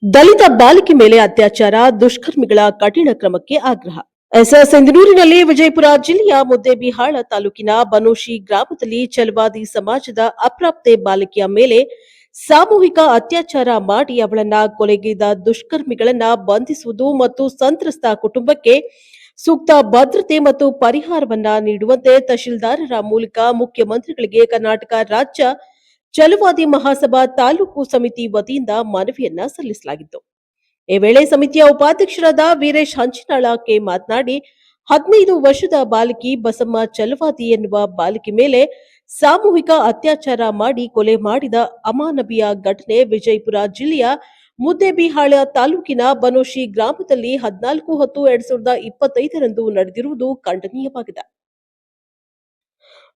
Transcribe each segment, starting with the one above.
ದಲಿತ ಬಾಲಿಕೆ ಮೇಲೆ ಅತ್ಯಾಚಾರ, ದುಷ್ಕರ್ಮಿಗಳ ಕಠಿಣ ಕ್ರಮಕ್ಕೆ ಆಗ್ರಹ. ಸಿಂಧನೂರಿನಲ್ಲಿ ವಿಜಯಪುರ ಜಿಲ್ಲೆಯ ಮುದ್ದೇಬಿಹಾಳ ತಾಲೂಕಿನ ಬನೋಶಿ ಗ್ರಾಮದಲ್ಲಿ ಛಲವಾದಿ ಸಮಾಜದ ಅಪ್ರಾಪ್ತೆ ಬಾಲಿಕೆಯ ಮೇಲೆ ಸಾಮೂಹಿಕ ಅತ್ಯಾಚಾರ ಮಾಡಿ ಅವಳನ್ನ ಕೊಲೆಗೈದ ದುಷ್ಕರ್ಮಿಗಳನ್ನ ಬಂಧಿಸುವುದು ಮತ್ತು ಸಂತ್ರಸ್ತ ಕುಟುಂಬಕ್ಕೆ ಸೂಕ್ತ ಭದ್ರತೆ ಮತ್ತು ಪರಿಹಾರವನ್ನ ನೀಡುವಂತೆ ತಹಶೀಲ್ದಾರರ ಮೂಲಕ ಮುಖ್ಯಮಂತ್ರಿಗಳಿಗೆ ಕರ್ನಾಟಕ ರಾಜ್ಯ ಛಲವಾದಿ ಮಹಾಸಭಾ ತಾಲೂಕು ಸಮಿತಿ ವತಿಯಿಂದ ಮನವಿಯನ್ನ ಸಲ್ಲಿಸಲಾಗಿತ್ತು. ಈ ವೇಳೆ ಸಮಿತಿಯ ಉಪಾಧ್ಯಕ್ಷರಾದ ವೀರೇಶ್ ಹಂಚಿನಾಳ ಕೆ ಮಾತನಾಡಿ, 15 ವರ್ಷದ ಬಾಲಕಿ ಬಸಮ್ಮ ಛಲವಾದಿ ಎನ್ನುವ ಬಾಲಕಿ ಮೇಲೆ ಸಾಮೂಹಿಕ ಅತ್ಯಾಚಾರ ಮಾಡಿ ಕೊಲೆ ಮಾಡಿದ ಅಮಾನವೀಯ ಘಟನೆ ವಿಜಯಪುರ ಜಿಲ್ಲೆಯ ಮುದ್ದೇಬಿಹಾಳ ತಾಲೂಕಿನ ಬನೋಶಿ ಗ್ರಾಮದಲ್ಲಿ 14/10/2025 ನಡೆದಿರುವುದು ಖಂಡನೀಯವಾಗಿದೆ.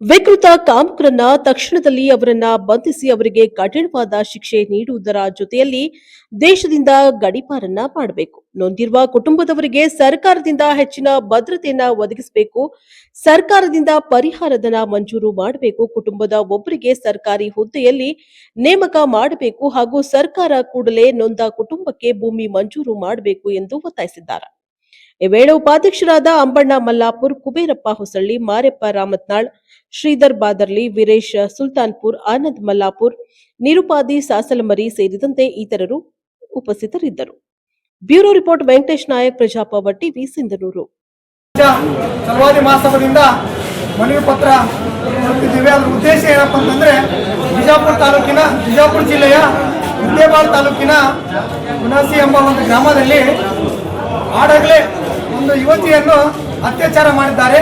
ವಿಕೃತ ಕಾಮಕರನ್ನ ತಕ್ಷಣದಲ್ಲಿ ಅವರನ್ನ ಬಂಧಿಸಿ ಅವರಿಗೆ ಕಠಿಣವಾದ ಶಿಕ್ಷೆ ನೀಡುವುದರ ಜೊತೆಯಲ್ಲಿ ದೇಶದಿಂದ ಗಡೀಪಾರನ್ನ ಮಾಡಬೇಕು. ನೊಂದಿರುವ ಕುಟುಂಬದವರಿಗೆ ಸರ್ಕಾರದಿಂದ ಹೆಚ್ಚಿನ ಭದ್ರತೆಯನ್ನ ಒದಗಿಸಬೇಕು. ಸರ್ಕಾರದಿಂದ ಪರಿಹಾರಧನ ಮಂಜೂರು ಮಾಡಬೇಕು. ಕುಟುಂಬದ ಒಬ್ಬರಿಗೆ ಸರ್ಕಾರಿ ಹುದ್ದೆಯಲ್ಲಿ ನೇಮಕ ಮಾಡಬೇಕು ಹಾಗೂ ಸರ್ಕಾರ ಕೂಡಲೇ ನೊಂದ ಕುಟುಂಬಕ್ಕೆ ಭೂಮಿ ಮಂಜೂರು ಮಾಡಬೇಕು ಎಂದು ಒತ್ತಾಯಿಸಿದ್ದಾರೆ. ಈ ವೇಳೆ ಉಪಾಧ್ಯಕ್ಷರಾದ ಅಂಬಣ್ಣ ಮಲ್ಲಾಪುರ್, ಕುಬೇರಪ್ಪ ಹೊಸಳ್ಳಿ, ಮಾರೆಪ್ಪ ರಾಮತ್ನಾಳ್, ಶ್ರೀಧರ್ ಬಾದರ್ಲಿ, ವೀರೇಶ್ ಸುಲ್ತಾನ್ಪುರ್, ಆನಂದ್ ಮಲ್ಲಾಪುರ್, ನಿರುಪಾದಿ ಸಾಸಲಮರಿ ಸೇರಿದಂತೆ ಇತರರು ಉಪಸ್ಥಿತರಿದ್ದರು. Bureau report Venkatesh Nayak, Praja Power TV, Sindhanur. Chalavadi ಮಹಾಸಭಾದಿಂದ ಮನವಿ ಪತ್ರ ಕೊಡುತ್ತಿದ್ದೇವೆ. ಅದರ ಉದ್ದೇಶ ಏನಪ್ಪಾ ಅಂತಂದ್ರೆ, ಬಿಜಾಪುರ ಜಿಲ್ಲೆಯ ಮುದ್ದೇಬಿಹಾಳ ತಾಲೂಕಿನ ಹುಣಸಿ ಎಂಬ ಒಂದು ಗ್ರಾಮದಲ್ಲಿ ಆಡಾಗಲೇ ಒಂದು ಯುವತಿಯನ್ನು ಅತ್ಯಾಚಾರ ಮಾಡಿದ್ದಾರೆ.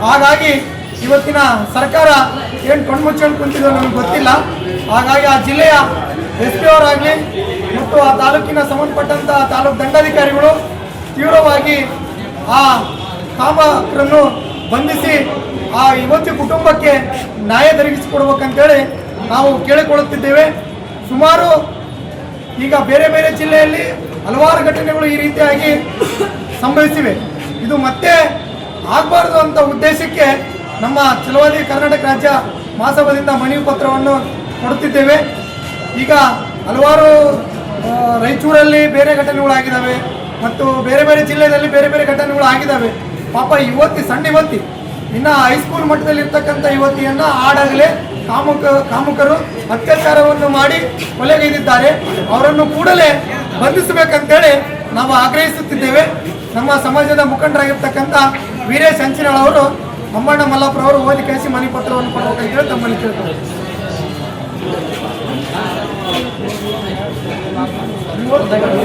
ಹಾಗಾಗಿ ಇವತ್ತಿನ ಸರ್ಕಾರ ಏನು ಕಣ್ಮುಚ್ಕೊಂಡು ಕುಂತಿದೆ ನಮಗೆ ಗೊತ್ತಿಲ್ಲ. ಹಾಗಾಗಿ ಆ ಜಿಲ್ಲೆಯ SP ಅವರಾಗಲಿ ಮತ್ತು ಆ ತಾಲೂಕಿನ ಸಂಬಂಧಪಟ್ಟಂತ ತಾಲೂಕು ದಂಡಾಧಿಕಾರಿಗಳು ತೀವ್ರವಾಗಿ ಆ ಕಾಮಕರನ್ನು ಬಂಧಿಸಿ ಆ ಯುವತಿ ಕುಟುಂಬಕ್ಕೆ ನ್ಯಾಯ ದೊರಕಿಸಿಕೊಡ್ಬೇಕಂತೇಳಿ ನಾವು ಕೇಳಿಕೊಳ್ಳುತ್ತಿದ್ದೇವೆ. ಸುಮಾರು ಈಗ ಬೇರೆ ಬೇರೆ ಜಿಲ್ಲೆಯಲ್ಲಿ ಹಲವಾರು ಘಟನೆಗಳು ಈ ರೀತಿಯಾಗಿ ಸಂಭವಿಸಿವೆ. ಇದು ಮತ್ತೆ ಆಗಬಾರ್ದು ಅಂತ ಉದ್ದೇಶಕ್ಕೆ ನಮ್ಮ ಛಲವಾದಿ ಕರ್ನಾಟಕ ರಾಜ್ಯ ಮಹಾಸಭಾದಿಂದ ಮನವಿ ಪತ್ರವನ್ನು ಕೊಡುತ್ತಿದ್ದೇವೆ. ಈಗ ಹಲವಾರು ರಾಯಚೂರಲ್ಲಿ ಬೇರೆ ಘಟನೆಗಳಾಗಿದ್ದಾವೆ ಮತ್ತು ಬೇರೆ ಬೇರೆ ಜಿಲ್ಲೆಯಲ್ಲಿ ಬೇರೆ ಬೇರೆ ಘಟನೆಗಳು ಆಗಿದ್ದಾವೆ. ಪಾಪ ಸಣ್ಣ ಯುವತಿ ಇನ್ನು ಹೈಸ್ಕೂಲ್ ಮಟ್ಟದಲ್ಲಿ ಇರ್ತಕ್ಕಂಥ ಯುವತಿಯನ್ನು ಆಡಾಗಲೇ ಕಾಮುಕರು ಅತ್ಯಾಚಾರವನ್ನು ಮಾಡಿ ಕೊಲೆಗೈದಿದ್ದಾರೆ. ಅವರನ್ನು ಕೂಡಲೇ ಬಂಧಿಸಬೇಕಂತೇಳಿ ನಾವು ಆಗ್ರಹಿಸುತ್ತಿದ್ದೇವೆ. ನಮ್ಮ ಸಮಾಜದ ಮುಖಂಡರಾಗಿರ್ತಕ್ಕಂಥ ವೀರೇಶ್ ಹಂಚಿನಾಳ ಅವರು ಅಂಬಣ್ಣ ಮಲ್ಲಾಪುರ ಅವರು ಓದಿ ಕಳಿಸಿ ಮನವಿ ಪತ್ರವನ್ನು ಕೊಡಬೇಕಂತೇಳಿ ತಮ್ಮಲ್ಲಿ ಕೇಳ್ತಾರೆ.